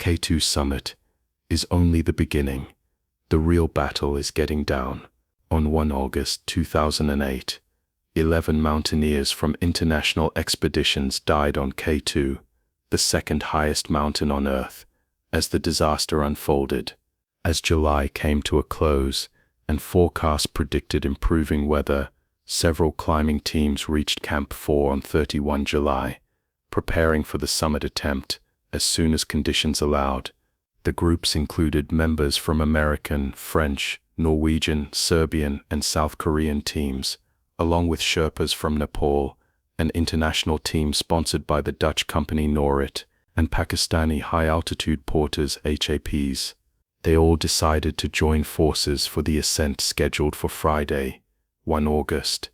K2 summit is only the beginning. The real battle is getting down. On 1 August 2008, 11 mountaineers from international expeditions died on K2, the second highest mountain on Earth, as the disaster unfolded. As July came to a close and forecasts predicted improving weather, several climbing teams reached Camp 4 on 31 July, preparing for the summit attempt as soon as conditions allowed. The groups included members from American, French, Norwegian, Serbian, and South Korean teams, along with Sherpas from Nepal, an international team sponsored by the Dutch company Notorious, and Pakistani high-altitude porters HAPs. They all decided to join forces for the ascent scheduled for Friday, 1 August.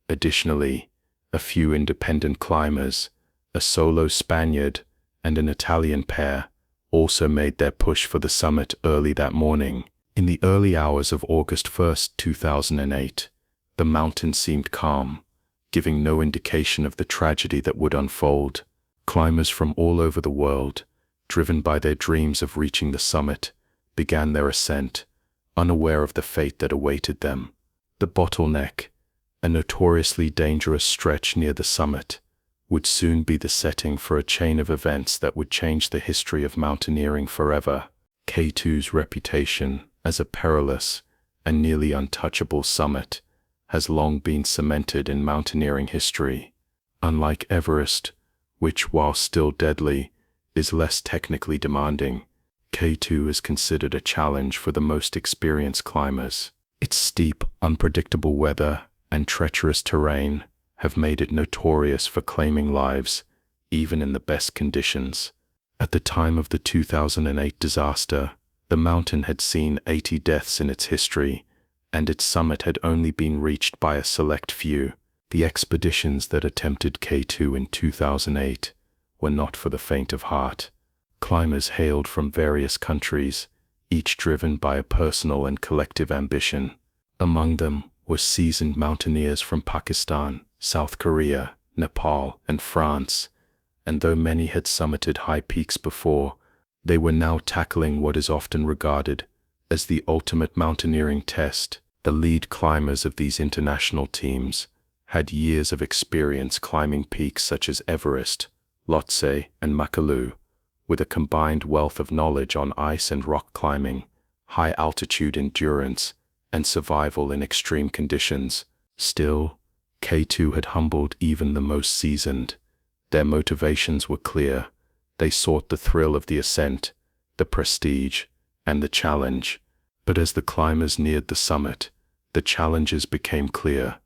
Additionally, a few independent climbers, a solo Spaniard, and an Italian pair, also made their push for the summit early that morning. In the early hours of August 1, 2008, the mountain seemed calm, giving no indication of the tragedy that would unfold. Climbers from all over the world, driven by their dreams of reaching the summit, began their ascent, unaware of the fate that awaited them. The Bottleneck, a notoriously dangerous stretch near the summit, would soon be the setting for a chain of events that would change the history of mountaineering forever. K2's reputation as a perilous and nearly untouchable summit has long been cemented in mountaineering history. Unlike Everest, which, while still deadly, is less technically demanding, K2 is considered a challenge for the most experienced climbers. Its steep, unpredictable weather and treacherous terrain have made it notorious for claiming lives, even in the best conditions. At the time of the 2008 disaster, the mountain had seen 80 deaths in its history, and its summit had only been reached by a select few. The expeditions that attempted K2 in 2008 were not for the faint of heart. Climbers hailed from various countries, each driven by a personal and collective ambition. Among them were seasoned mountaineers from Pakistan, South Korea, Nepal, and France, and though many had summited high peaks before, they were now tackling what is often regarded as the ultimate mountaineering test. The lead climbers of these international teams had years of experience climbing peaks such as Everest, Lhotse, and Makalu, with a combined wealth of knowledge on ice and rock climbing, high-altitude endurance, and survival in extreme conditions. Still, K2 had humbled even the most seasoned. Their motivations were clear. They sought the thrill of the ascent, the prestige, and the challenge. But as the climbers neared the summit, the challenges became clear.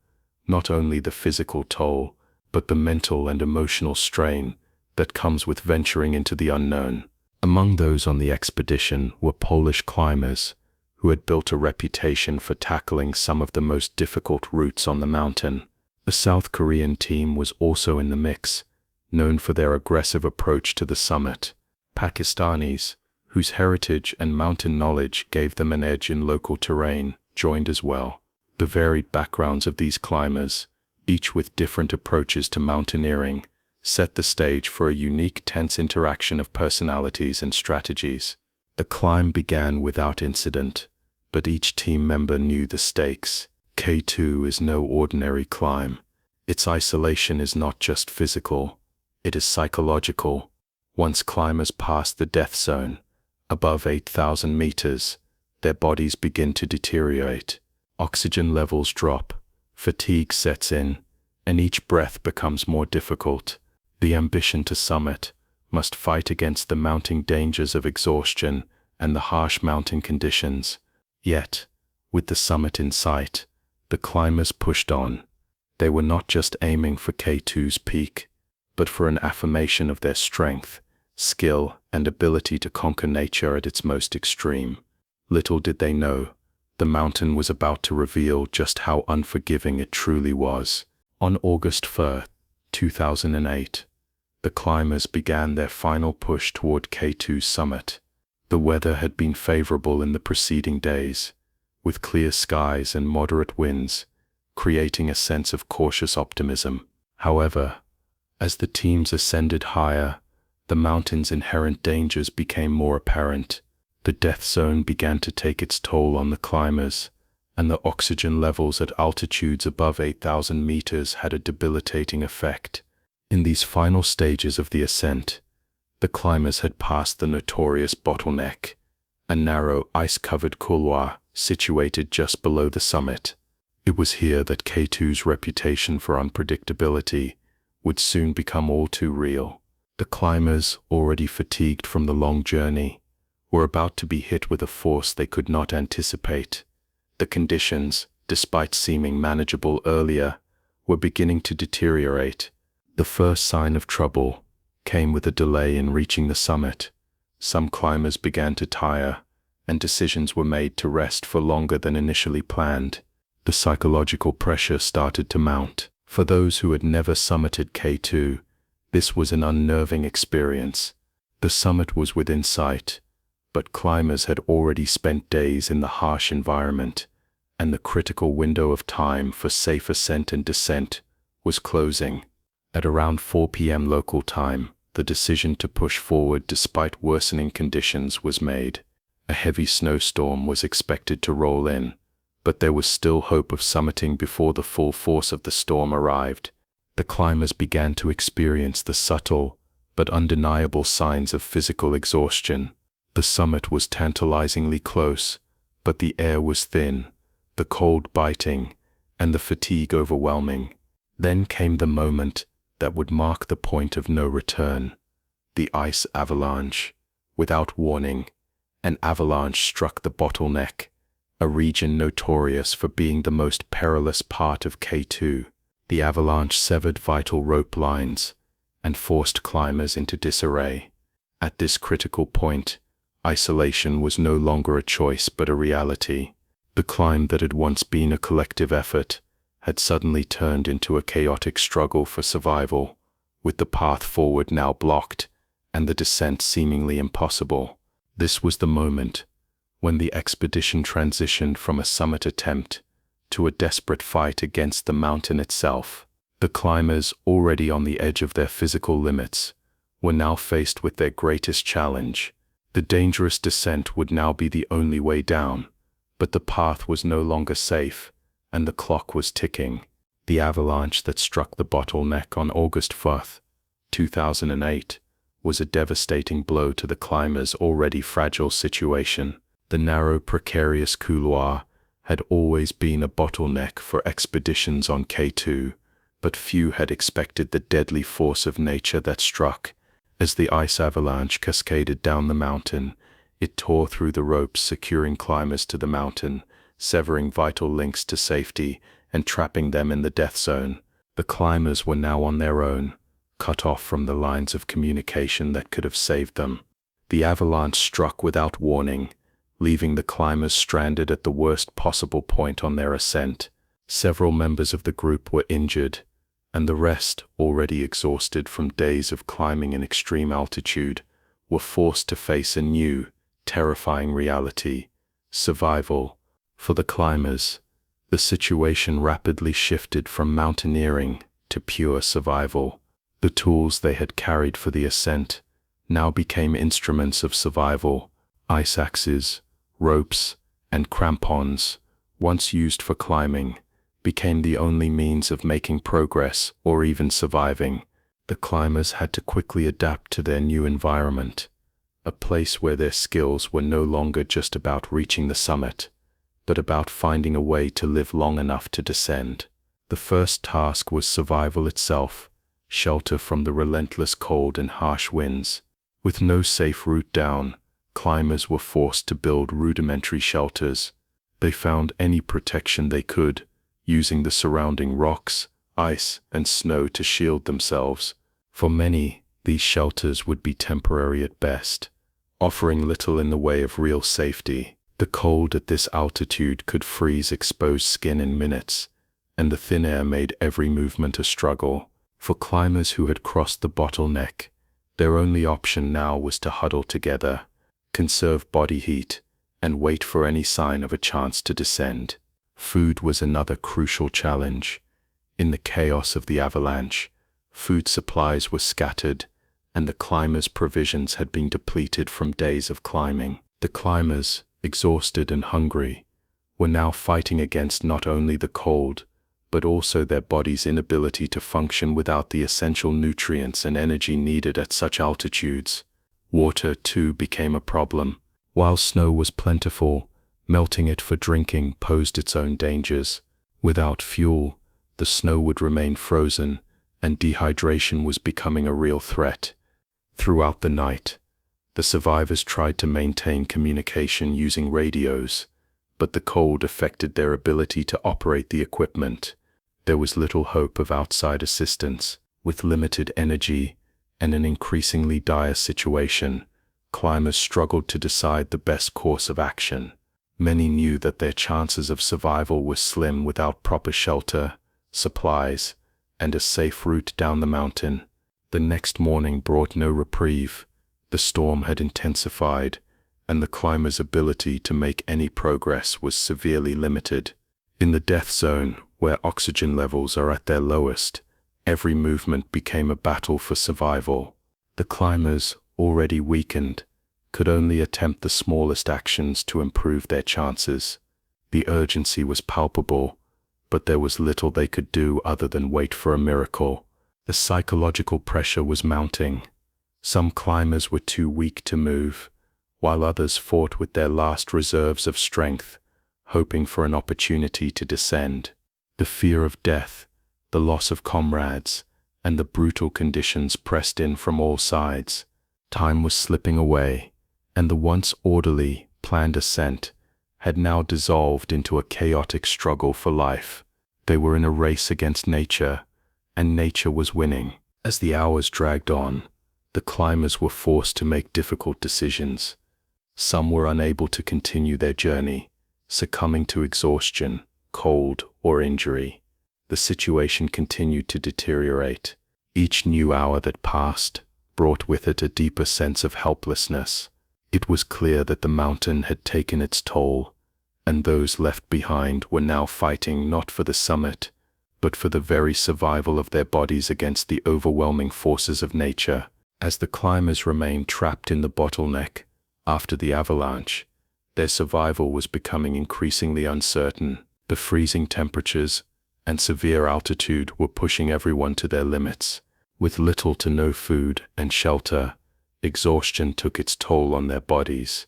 Not only the physical toll, but the mental and emotional strain that comes with venturing into the unknown. Among those on the expedition were Polish climbers, who had built a reputation for tackling some of the most difficult routes on the mountain. A South Korean team was also in the mix, known for their aggressive approach to the summit. Pakistanis, whose heritage and mountain knowledge gave them an edge in local terrain, joined as well. The varied backgrounds of these climbers, each with different approaches to mountaineering, set the stage for a unique, tense interaction of personalities and strategies. The climb began without incident, but each team member knew the stakes. K2 is no ordinary climb. Its isolation is not just physical, it is psychological. Once climbers pass the death zone, above 8,000 meters, their bodies begin to deteriorate. Oxygen levels drop, fatigue sets in, and each breath becomes more difficult. The ambition to summit must fight against the mounting dangers of exhaustion and the harsh mountain conditions. Yet, with the summit in sight, the climbers pushed on. They were not just aiming for K2's peak, but for an affirmation of their strength, skill, and ability to conquer nature at its most extreme. Little did they know, the mountain was about to reveal just how unforgiving it truly was. On August 1, 2008, the climbers began their final push toward K2's summit. The weather had been favorable in the preceding days, with clear skies and moderate winds, creating a sense of cautious optimism. However, as the teams ascended higher, the mountain's inherent dangers became more apparent. The death zone began to take its toll on the climbers, and the oxygen levels at altitudes above 8,000 meters had a debilitating effect. In these final stages of the ascent, the climbers had passed the notorious Bottleneck, a narrow, ice-covered couloir situated just below the summit. It was here that K2's reputation for unpredictability would soon become all too real. The climbers, already fatigued from the long journey, were about to be hit with a force they could not anticipate. The conditions, despite seeming manageable earlier, were beginning to deteriorate. The first sign of trouble came with a delay in reaching the summit. Some climbers began to tire, and decisions were made to rest for longer than initially planned. The psychological pressure started to mount. For those who had never summited K2, this was an unnerving experience. The summit was within sight, but climbers had already spent days in the harsh environment, and the critical window of time for safe ascent and descent was closing. At around 4 p.m. local time, the decision to push forward despite worsening conditions was made. A heavy snowstorm was expected to roll in, but there was still hope of summiting before the full force of the storm arrived. The climbers began to experience the subtle but undeniable signs of physical exhaustion. The summit was tantalizingly close, but the air was thin, the cold biting, and the fatigue overwhelming. Then came the moment that would mark the point of no return. The ice avalanche. Without warning, an avalanche struck the Bottleneck, a region notorious for being the most perilous part of K2. The avalanche severed vital rope lines and forced climbers into disarray. At this critical point, isolation was no longer a choice but a reality. The climb that had once been a collective effort had suddenly turned into a chaotic struggle for survival, with the path forward now blocked and the descent seemingly impossible. This was the moment when the expedition transitioned from a summit attempt to a desperate fight against the mountain itself. The climbers, already on the edge of their physical limits, were now faced with their greatest challenge. The dangerous descent would now be the only way down, but the path was no longer safe, and the clock was ticking. The avalanche that struck the Bottleneck on August 4th, 2008, was a devastating blow to the climbers' already fragile situation. The narrow, precarious couloir had always been a bottleneck for expeditions on K2, but few had expected the deadly force of nature that struck. As the ice avalanche cascaded down the mountain, it tore through the ropes securing climbers to the mountain, severing vital links to safety and trapping them in the death zone. The climbers were now on their own, cut off from the lines of communication that could have saved them. The avalanche struck without warning, leaving the climbers stranded at the worst possible point on their ascent. Several members of the group were injured, and the rest, already exhausted from days of climbing in extreme altitude, were forced to face a new, terrifying reality: survival. For the climbers, the situation rapidly shifted from mountaineering to pure survival. The tools they had carried for the ascent now became instruments of survival. Ice axes, ropes, and crampons, once used for climbing, became the only means of making progress or even surviving. The climbers had to quickly adapt to their new environment, a place where their skills were no longer just about reaching the summit, but about finding a way to live long enough to descend. The first task was survival itself, shelter from the relentless cold and harsh winds. With no safe route down, climbers were forced to build rudimentary shelters. They found any protection they could, using the surrounding rocks, ice, and snow to shield themselves. For many, these shelters would be temporary at best, offering little in the way of real safety. The cold at this altitude could freeze exposed skin in minutes, and the thin air made every movement a struggle. For climbers who had crossed the Bottleneck, their only option now was to huddle together, conserve body heat, and wait for any sign of a chance to descend. Food was another crucial challenge. In the chaos of the avalanche, food supplies were scattered, and the climbers' provisions had been depleted from days of climbing. The climbers, exhausted and hungry, were now fighting against not only the cold, but also their body's inability to function without the essential nutrients and energy needed at such altitudes. Water, too, became a problem. While snow was plentiful, melting it for drinking posed its own dangers. Without fuel, the snow would remain frozen, and dehydration was becoming a real threat. Throughout the night, the survivors tried to maintain communication using radios, but the cold affected their ability to operate the equipment. There was little hope of outside assistance. With limited energy and an increasingly dire situation, climbers struggled to decide the best course of action. Many knew that their chances of survival were slim without proper shelter, supplies, and a safe route down the mountain. The next morning brought no reprieve. The storm had intensified, and the climbers' ability to make any progress was severely limited. In the death zone, where oxygen levels are at their lowest, every movement became a battle for survival. The climbers, already weakened, could only attempt the smallest actions to improve their chances. The urgency was palpable, but there was little they could do other than wait for a miracle. The psychological pressure was mounting. Some climbers were too weak to move, while others fought with their last reserves of strength, hoping for an opportunity to descend. The fear of death, the loss of comrades, and the brutal conditions pressed in from all sides. Time was slipping away, and the once orderly, planned ascent had now dissolved into a chaotic struggle for life. They were in a race against nature, and nature was winning. As the hours dragged on, the climbers were forced to make difficult decisions. Some were unable to continue their journey, succumbing to exhaustion, cold, or injury. The situation continued to deteriorate. Each new hour that passed brought with it a deeper sense of helplessness. It was clear that the mountain had taken its toll, and those left behind were now fighting not for the summit, but for the very survival of their bodies against the overwhelming forces of nature. As the climbers remained trapped in the Bottleneck after the avalanche, their survival was becoming increasingly uncertain. The freezing temperatures and severe altitude were pushing everyone to their limits. With little to no food and shelter, exhaustion took its toll on their bodies.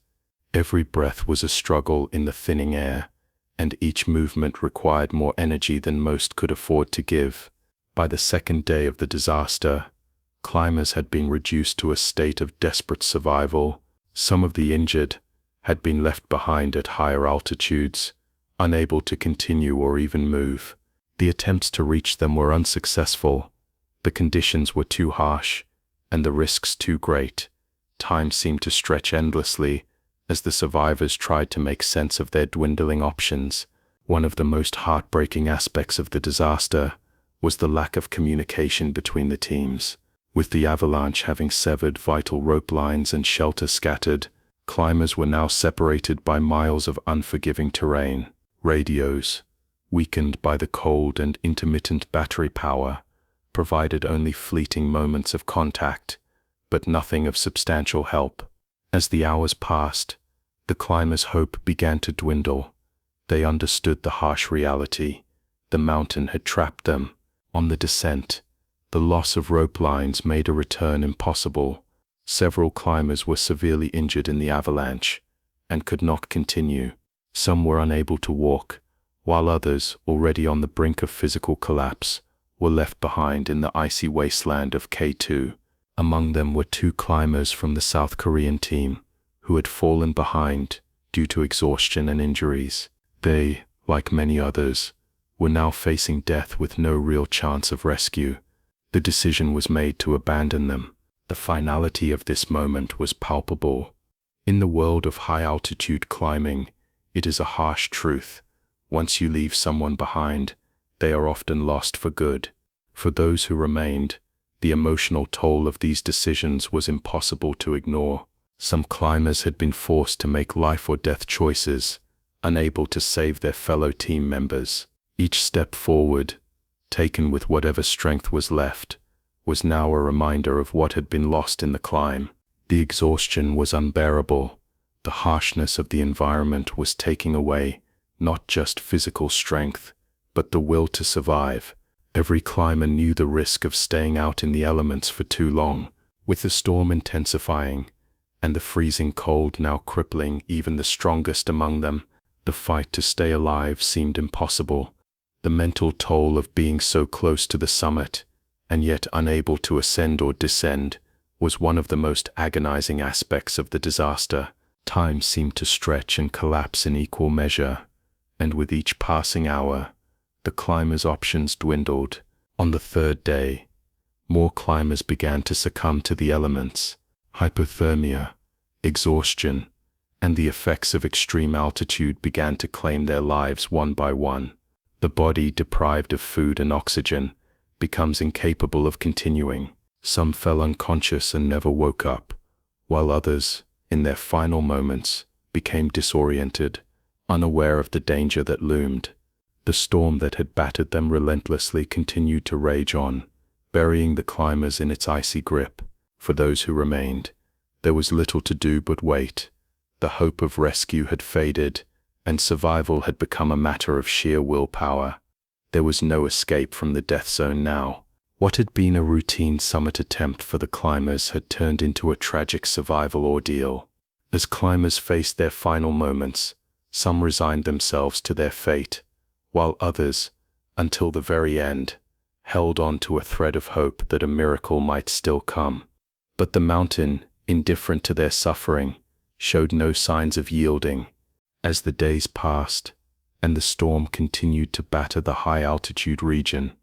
Every breath was a struggle in the thinning air, and each movement required more energy than most could afford to give. By the second day of the disaster, climbers had been reduced to a state of desperate survival. Some of the injured had been left behind at higher altitudes, unable to continue or even move. The attempts to reach them were unsuccessful. The conditions were too harsh, and the risks too great. Time seemed to stretch endlessly as the survivors tried to make sense of their dwindling options. One of the most heartbreaking aspects of the disaster was the lack of communication between the teams. With the avalanche having severed vital rope lines and shelter scattered, climbers were now separated by miles of unforgiving terrain. Radios, weakened by the cold and intermittent battery power, provided only fleeting moments of contact, but nothing of substantial help. As the hours passed, the climbers' hope began to dwindle. They understood the harsh reality. The mountain had trapped them. On the descent, the loss of rope lines made a return impossible. Several climbers were severely injured in the avalanche and could not continue. Some were unable to walk, while others, already on the brink of physical collapse, were left behind in the icy wasteland of K2. Among them were 2 climbers from the South Korean team who had fallen behind due to exhaustion and injuries. They, like many others, were now facing death with no real chance of rescue. The decision was made to abandon them. The finality of this moment was palpable. In the world of high-altitude climbing, it is a harsh truth. Once you leave someone behind, they are often lost for good. For those who remained, the emotional toll of these decisions was impossible to ignore. Some climbers had been forced to make life-or-death choices, unable to save their fellow team members. Each step forward, taken with whatever strength was left, was now a reminder of what had been lost in the climb. The exhaustion was unbearable. The harshness of the environment was taking away not just physical strength, but the will to survive. Every climber knew the risk of staying out in the elements for too long. With the storm intensifying and the freezing cold now crippling even the strongest among them, the fight to stay alive seemed impossible. The mental toll of being so close to the summit and yet unable to ascend or descend was one of the most agonizing aspects of the disaster. Time seemed to stretch and collapse in equal measure, and with each passing hour, the climbers' options dwindled. On the third day, more climbers began to succumb to the elements. Hypothermia, exhaustion, and the effects of extreme altitude began to claim their lives one by one. The body, deprived of food and oxygen, becomes incapable of continuing. Some fell unconscious and never woke up, while others, in their final moments, became disoriented, unaware of the danger that loomed. The storm that had battered them relentlessly continued to rage on, burying the climbers in its icy grip. For those who remained, there was little to do but wait. The hope of rescue had faded, and survival had become a matter of sheer willpower. There was no escape from the death zone now. What had been a routine summit attempt for the climbers had turned into a tragic survival ordeal. As climbers faced their final moments, some resigned themselves to their fate, while others, until the very end, held on to a thread of hope that a miracle might still come. But the mountain, indifferent to their suffering, showed no signs of yielding. As the days passed, and the storm continued to batter the high-altitude region,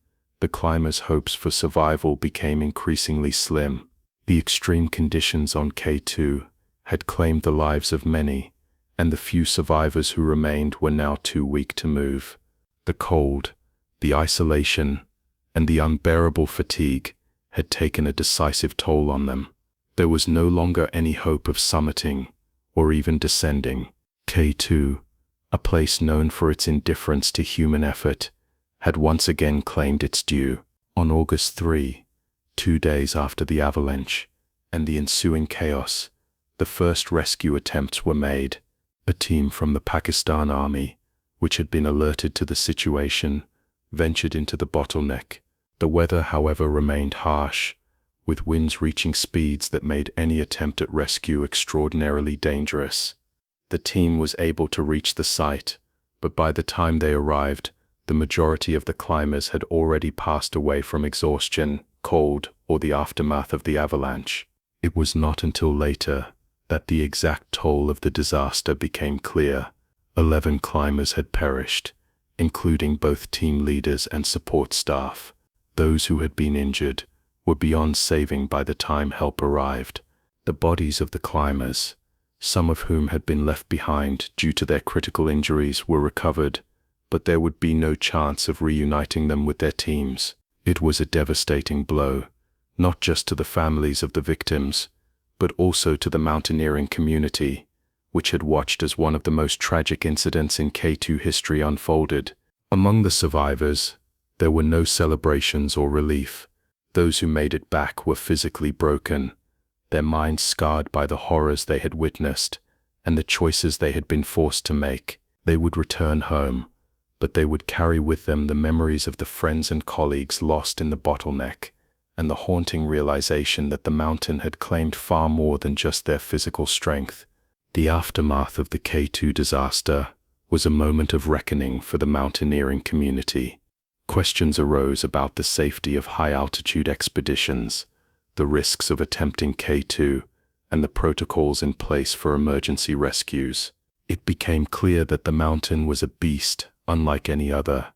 the climbers' hopes for survival became increasingly slim. The extreme conditions on K2 had claimed the lives of many, and the few survivors who remained were now too weak to move. The cold, the isolation, and the unbearable fatigue had taken a decisive toll on them. There was no longer any hope of summiting or even descending. K2, a place known for its indifference to human effort, had once again claimed its due. On August 3, 2 days after the avalanche and the ensuing chaos, the first rescue attempts were made. A team from the Pakistan Army, which had been alerted to the situation, ventured into the Bottleneck. The weather, however, remained harsh, with winds reaching speeds that made any attempt at rescue extraordinarily dangerous. The team was able to reach the site, but by the time they arrived, the majority of the climbers had already passed away from exhaustion, cold, or the aftermath of the avalanche. It was not until later that the exact toll of the disaster became clear. 11 climbers had perished, including both team leaders and support staff. Those who had been injured were beyond saving by the time help arrived. The bodies of the climbers, some of whom had been left behind due to their critical injuries, were recovered, but there would be no chance of reuniting them with their teams. It was a devastating blow, not just to the families of the victims, but also to the mountaineering community, which had watched as one of the most tragic incidents in K2 history unfolded. Among the survivors, there were no celebrations or relief. Those who made it back were physically broken, their minds scarred by the horrors they had witnessed and the choices they had been forced to make. They would return home, but they would carry with them the memories of the friends and colleagues lost in the Bottleneck, and the haunting realization that the mountain had claimed far more than just their physical strength. The aftermath of the K2 disaster was a moment of reckoning for the mountaineering community. Questions arose about the safety of high-altitude expeditions, the risks of attempting K2, and the protocols in place for emergency rescues. It became clear that the mountain was a beast unlike any other,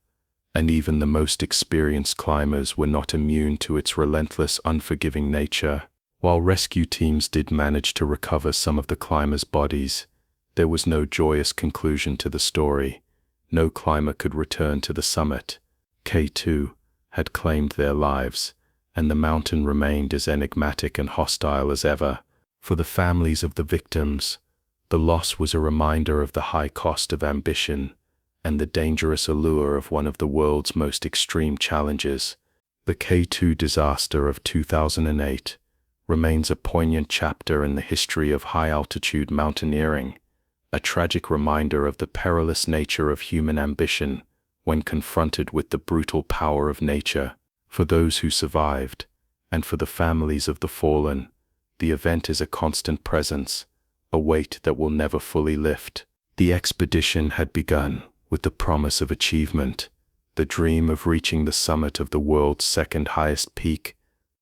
and even the most experienced climbers were not immune to its relentless, unforgiving nature. While rescue teams did manage to recover some of the climbers' bodies, there was no joyous conclusion to the story. No climber could return to the summit. K2 had claimed their lives, and the mountain remained as enigmatic and hostile as ever. For the families of the victims, the loss was a reminder of the high cost of ambition and the dangerous allure of one of the world's most extreme challenges. The K2 disaster of 2008 remains a poignant chapter in the history of high-altitude mountaineering, a tragic reminder of the perilous nature of human ambition when confronted with the brutal power of nature. For those who survived, and for the families of the fallen, the event is a constant presence, a weight that will never fully lift. The expedition had begun with the promise of achievement, the dream of reaching the summit of the world's second highest peak,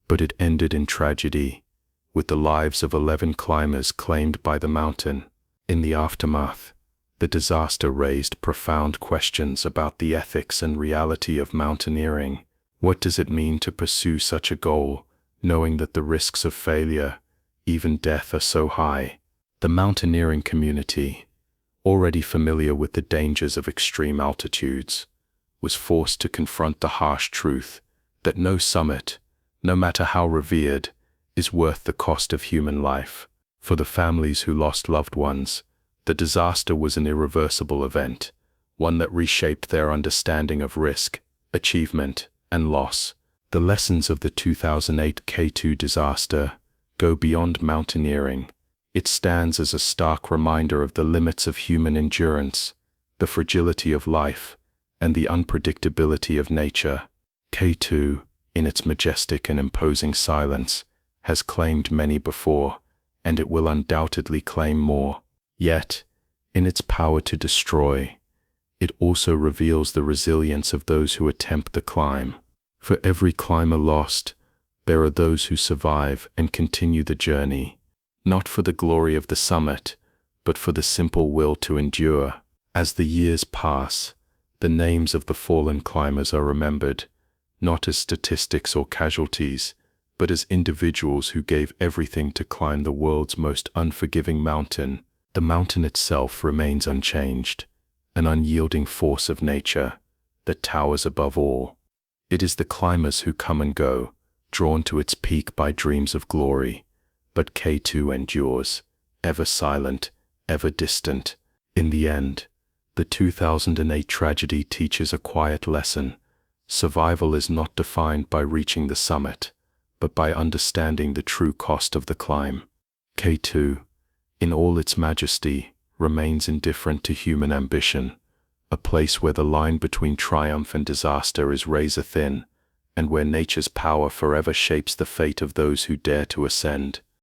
but it ended in tragedy, with the lives of 11 climbers claimed by the mountain. In the aftermath, the disaster raised profound questions about the ethics and reality of mountaineering. What does it mean to pursue such a goal, knowing that the risks of failure, even death, are so high? The mountaineering community, already familiar with the dangers of extreme altitudes, was forced to confront the harsh truth that no summit, no matter how revered, is worth the cost of human life. For the families who lost loved ones, the disaster was an irreversible event, one that reshaped their understanding of risk, achievement, and loss. The lessons of the 2008 K2 disaster go beyond mountaineering. It stands as a stark reminder of the limits of human endurance, the fragility of life, and the unpredictability of nature. K2, in its majestic and imposing silence, has claimed many before, and it will undoubtedly claim more. Yet, in its power to destroy, it also reveals the resilience of those who attempt the climb. For every climber lost, there are those who survive and continue the journey, not for the glory of the summit, but for the simple will to endure. As the years pass, the names of the fallen climbers are remembered, not as statistics or casualties, but as individuals who gave everything to climb the world's most unforgiving mountain. The mountain itself remains unchanged, an unyielding force of nature that towers above all. It is the climbers who come and go, drawn to its peak by dreams of glory, but K2 endures, ever silent, ever distant. In the end, the 2008 tragedy teaches a quiet lesson. Survival is not defined by reaching the summit, but by understanding the true cost of the climb. K2, in all its majesty, remains indifferent to human ambition, a place where the line between triumph and disaster is razor thin, and where nature's power forever shapes the fate of those who dare to ascend.